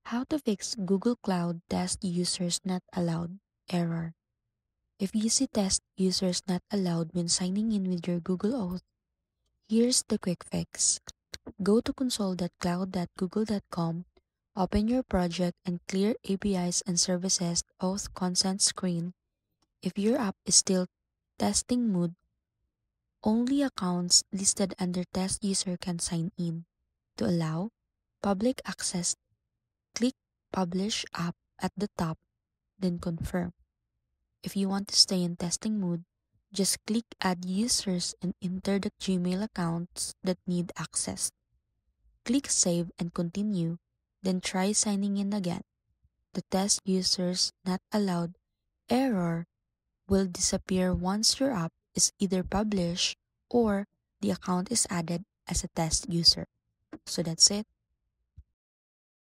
How to fix Google Cloud test users not allowed error. If you see test users not allowed when signing in with your Google Auth, here's the quick fix. Go to console.cloud.google.com, open your project and clear APIs and services auth consent screen. If your app is still testing mode, only accounts listed under test user can sign in. To allow public access, click Publish App at the top, then confirm. If you want to stay in testing mode, just click Add Users and enter the Gmail accounts that need access. Click Save and Continue, then try signing in again. The test users not allowed error will disappear once your app is either published or the account is added as a test user. So that's it.